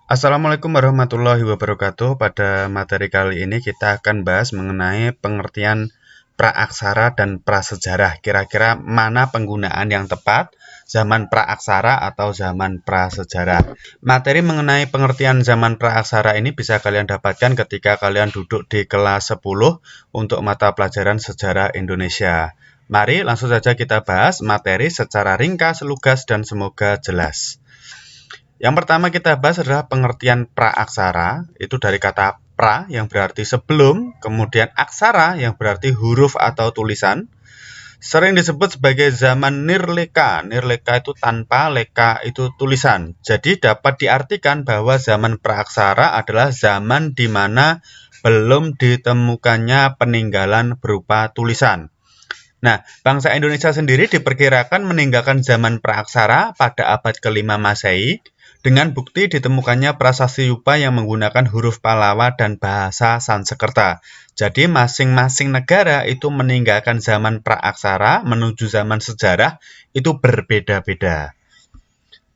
Assalamualaikum warahmatullahi wabarakatuh. Pada materi kali ini kita akan bahas mengenai pengertian praaksara dan prasejarah. Kira-kira mana penggunaan yang tepat, zaman praaksara atau zaman prasejarah. Materi mengenai pengertian zaman praaksara ini bisa kalian dapatkan ketika kalian duduk di kelas 10 untuk mata pelajaran sejarah Indonesia. Mari langsung saja kita bahas materi secara ringkas, lugas, dan semoga jelas. Yang pertama kita bahas adalah pengertian praaksara, itu dari kata pra yang berarti sebelum, kemudian aksara yang berarti huruf atau tulisan. Sering disebut sebagai zaman nirleka. Nirleka itu tanpa, leka itu tulisan. Jadi dapat diartikan bahwa zaman praaksara adalah zaman di mana belum ditemukannya peninggalan berupa tulisan. Nah, bangsa Indonesia sendiri diperkirakan meninggalkan zaman praaksara pada abad ke-5 Masehi dengan bukti ditemukannya prasasti Yupa yang menggunakan huruf Pallawa dan bahasa Sanskerta. Jadi masing-masing negara itu meninggalkan zaman praaksara menuju zaman sejarah itu berbeda-beda.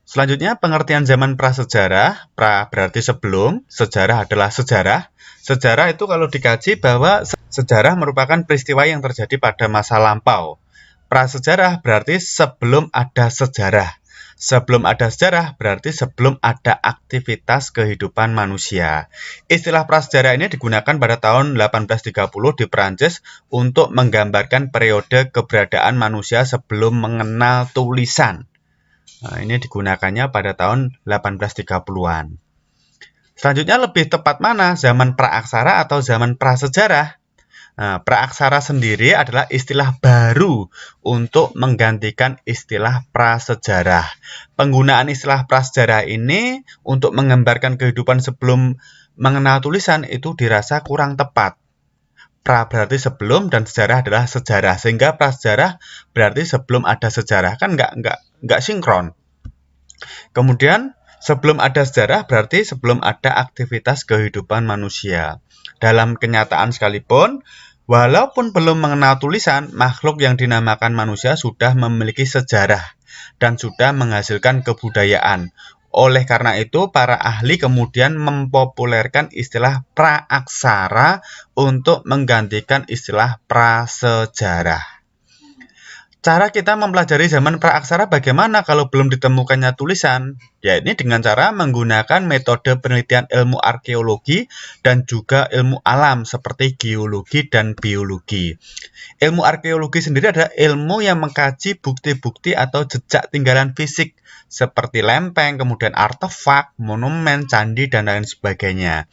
Selanjutnya pengertian zaman prasejarah. Pra berarti sebelum, sejarah adalah sejarah. Sejarah itu kalau dikaji bahwa sejarah merupakan peristiwa yang terjadi pada masa lampau. Prasejarah berarti sebelum ada sejarah. Sebelum ada sejarah berarti sebelum ada aktivitas kehidupan manusia. Istilah prasejarah ini digunakan pada tahun 1830 di Perancis untuk menggambarkan periode keberadaan manusia sebelum mengenal tulisan. Nah, ini digunakannya pada tahun 1830-an. Selanjutnya lebih tepat mana? Zaman praaksara atau zaman prasejarah? Nah, praaksara sendiri adalah istilah baru untuk menggantikan istilah prasejarah. Penggunaan istilah prasejarah ini untuk menggambarkan kehidupan sebelum mengenal tulisan itu dirasa kurang tepat. Pra berarti sebelum dan sejarah adalah sejarah, sehingga prasejarah berarti sebelum ada sejarah, kan nggak sinkron. Kemudian sebelum ada sejarah berarti sebelum ada aktivitas kehidupan manusia. Dalam kenyataan sekalipun, walaupun belum mengenal tulisan, makhluk yang dinamakan manusia sudah memiliki sejarah dan sudah menghasilkan kebudayaan. Oleh karena itu, para ahli kemudian mempopulerkan istilah praaksara untuk menggantikan istilah prasejarah. Cara kita mempelajari zaman praaksara bagaimana kalau belum ditemukannya tulisan? Ya, ini dengan cara menggunakan metode penelitian ilmu arkeologi dan juga ilmu alam seperti geologi dan biologi. Ilmu arkeologi sendiri adalah ilmu yang mengkaji bukti-bukti atau jejak tinggalan fisik seperti lempeng, kemudian artefak, monumen, candi, dan lain sebagainya.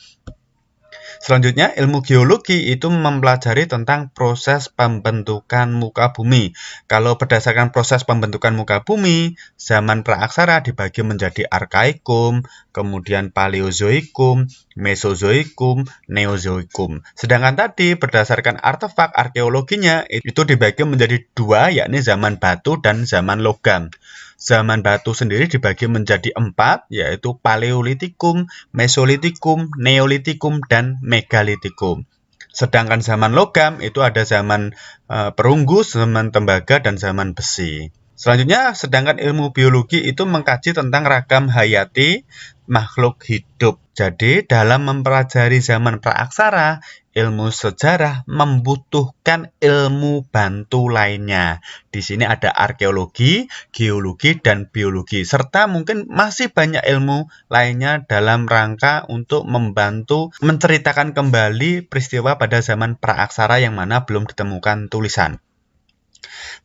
Selanjutnya, ilmu geologi itu mempelajari tentang proses pembentukan muka bumi. Kalau berdasarkan proses pembentukan muka bumi, zaman praaksara dibagi menjadi arkaikum, kemudian paleozoikum, mesozoikum, neozoikum. Sedangkan tadi berdasarkan artefak arkeologinya itu dibagi menjadi dua, yakni zaman batu dan zaman logam. Zaman batu sendiri dibagi menjadi 4, yaitu Paleolitikum, Mesolitikum, Neolitikum, dan Megalitikum. Sedangkan zaman logam itu ada zaman perunggu, zaman tembaga, dan zaman besi. Selanjutnya, sedangkan ilmu biologi itu mengkaji tentang ragam hayati makhluk hidup. Jadi, dalam mempelajari zaman praaksara, ilmu sejarah membutuhkan ilmu bantu lainnya. Di sini ada arkeologi, geologi, dan biologi, serta mungkin masih banyak ilmu lainnya dalam rangka untuk membantu menceritakan kembali peristiwa pada zaman praaksara yang mana belum ditemukan tulisan.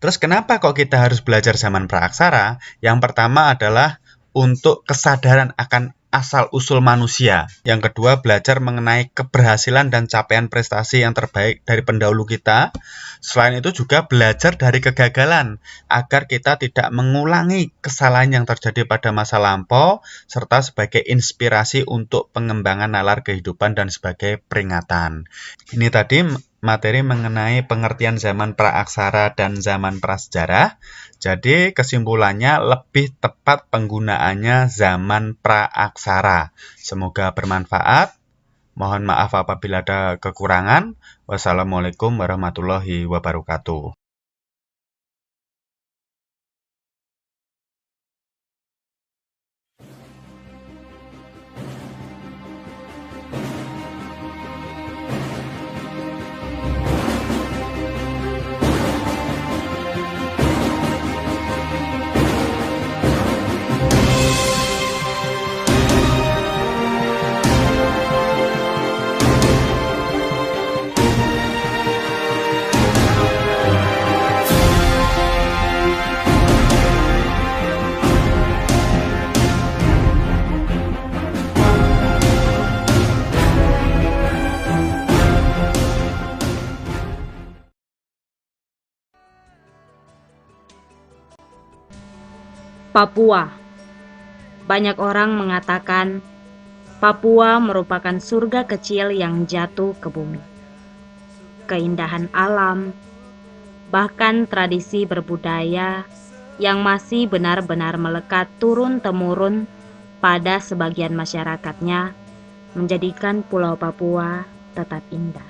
Terus kenapa kok kita harus belajar zaman praaksara? Yang pertama adalah untuk kesadaran akan asal-usul manusia. Yang kedua, belajar mengenai keberhasilan dan capaian prestasi yang terbaik dari pendahulu kita. Selain itu juga belajar dari kegagalan, agar kita tidak mengulangi kesalahan yang terjadi pada masa lampau, serta sebagai inspirasi untuk pengembangan nalar kehidupan dan sebagai peringatan. Ini tadi materi mengenai pengertian zaman praaksara dan zaman prasejarah. Jadi kesimpulannya lebih tepat penggunaannya zaman praaksara. Semoga bermanfaat. Mohon maaf apabila ada kekurangan. Wassalamualaikum warahmatullahi wabarakatuh. Papua. Banyak orang mengatakan Papua merupakan surga kecil yang jatuh ke bumi. Keindahan alam, bahkan tradisi berbudaya yang masih benar-benar melekat turun-temurun pada sebagian masyarakatnya menjadikan Pulau Papua tetap indah.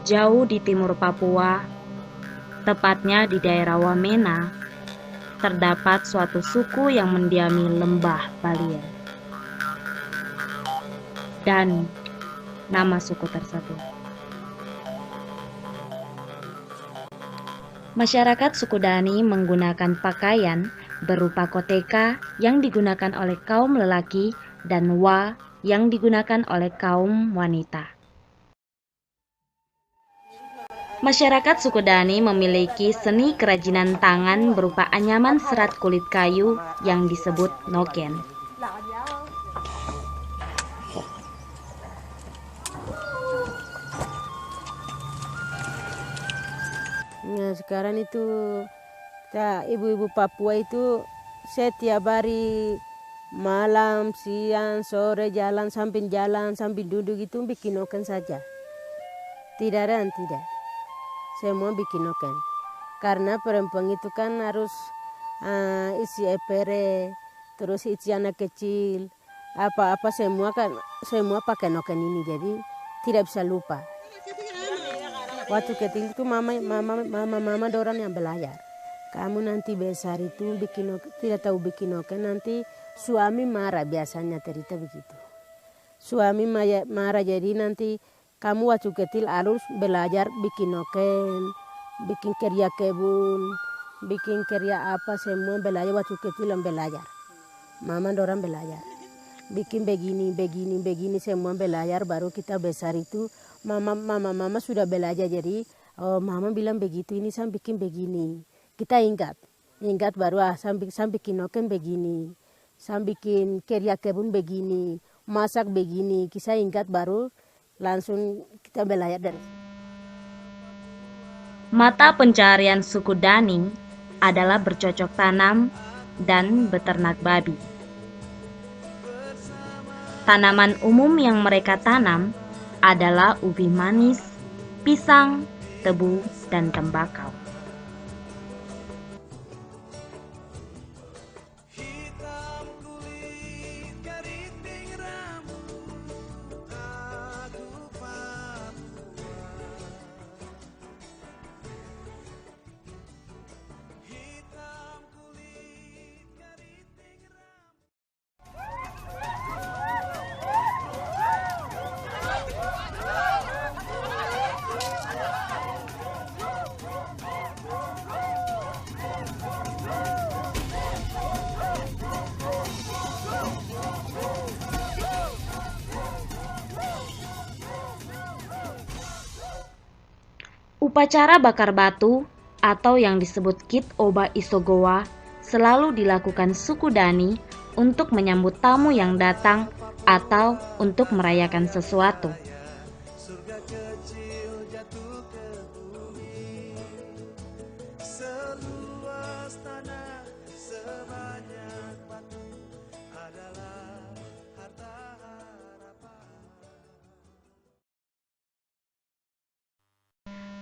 Jauh di timur Papua, tepatnya di daerah Wamena, terdapat suatu suku yang mendiami lembah Baliem. Dan nama suku tersebut. Masyarakat suku Dani menggunakan pakaian berupa koteka yang digunakan oleh kaum lelaki dan wa yang digunakan oleh kaum wanita. Masyarakat suku Dani memiliki seni kerajinan tangan berupa anyaman serat kulit kayu yang disebut noken. Nah, sekarang itu ibu-ibu Papua itu setiap hari malam, siang, sore jalan sambil duduk itu bikin noken saja. Tidak ada yang tidak. Semua bikin noken. Karena perempuan itu kan harus isi epere, terus isi anak kecil, apa-apa semua pakai noken ini, jadi tidak bisa lupa. Waktu kecil itu mama dorang yang belajar. Kamu nanti besar itu tidak tahu bikin noken, nanti suami marah, biasanya cerita begitu. Suami marah, jadi nanti kamu waktu kecil harus belajar bikin noken, bikin kerja kebun, bikin kerja apa semua belajar waktu kecil yang belajar. Mama dorang belajar. Bikin begini semua belajar, baru kita besar itu mama sudah belajar, jadi mama bilang begitu, ini saya bikin begini. Kita ingat baru saya bikin noken begini, saya bikin kerja kebun begini, masak begini, kita ingat baru langsung kita belajar dari. Mata pencaharian suku Dani adalah bercocok tanam dan beternak babi. Tanaman umum yang mereka tanam adalah ubi manis, pisang, tebu, dan tembakau. Upacara bakar batu atau yang disebut Kit Oba Isogowa selalu dilakukan suku Dani untuk menyambut tamu yang datang atau untuk merayakan sesuatu.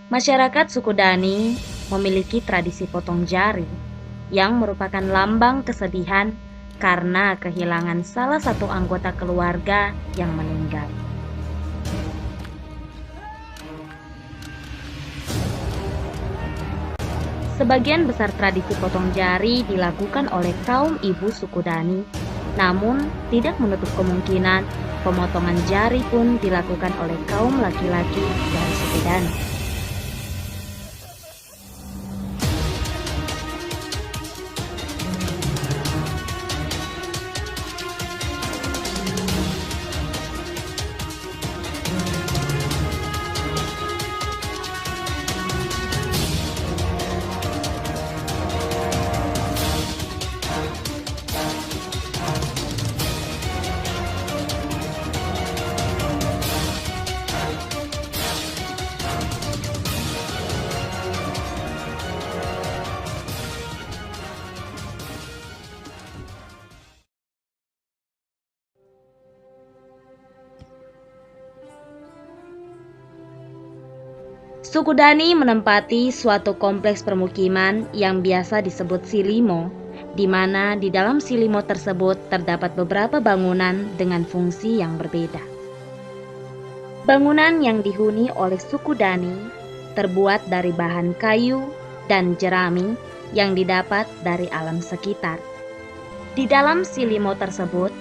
Masyarakat suku Dani memiliki tradisi potong jari yang merupakan lambang kesedihan karena kehilangan salah satu anggota keluarga yang meninggal. Sebagian besar tradisi potong jari dilakukan oleh kaum ibu suku Dani, namun tidak menutup kemungkinan pemotongan jari pun dilakukan oleh kaum laki-laki dari suku Dani. Suku Dani menempati suatu kompleks permukiman yang biasa disebut Silimo, di mana di dalam Silimo tersebut terdapat beberapa bangunan dengan fungsi yang berbeda. Bangunan yang dihuni oleh suku Dani terbuat dari bahan kayu dan jerami yang didapat dari alam sekitar. Di dalam Silimo tersebut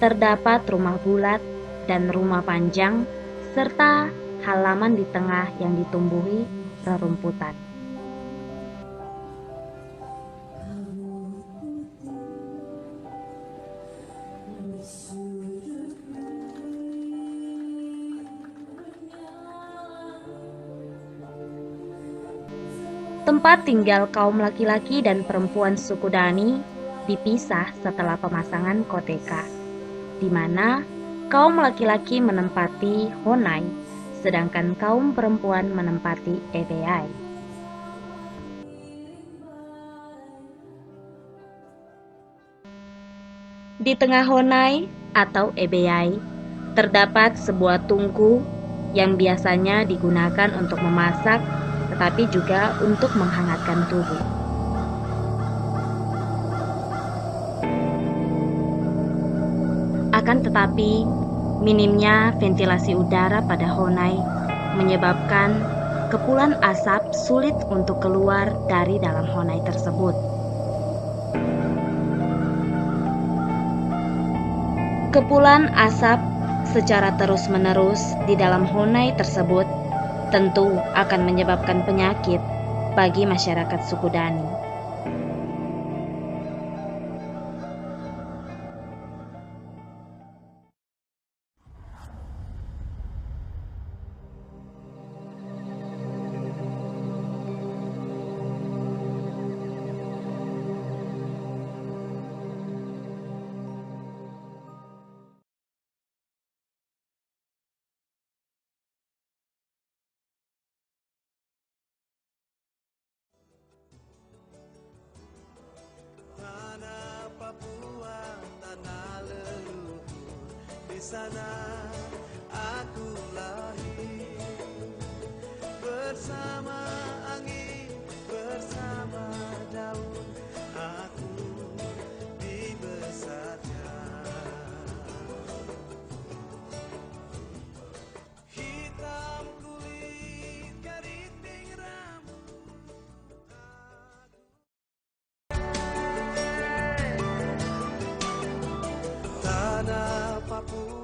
terdapat rumah bulat dan rumah panjang serta halaman di tengah yang ditumbuhi rerumputan. Tempat tinggal kaum laki-laki dan perempuan suku Dani dipisah setelah pemasangan koteka, di mana kaum laki-laki menempati Honai, sedangkan kaum perempuan menempati Ebeyai. Di tengah Honai atau Ebeyai terdapat sebuah tungku yang biasanya digunakan untuk memasak, tetapi juga untuk menghangatkan tubuh. Akan tetapi, minimnya ventilasi udara pada Honai menyebabkan kepulan asap sulit untuk keluar dari dalam Honai tersebut. Kepulan asap secara terus-menerus di dalam Honai tersebut tentu akan menyebabkan penyakit bagi masyarakat suku Dani. Di sana aku lahir bersama angin, bersama daun, aku dibesarkan. Hitam kulit, keriting rambut, tanah Papua.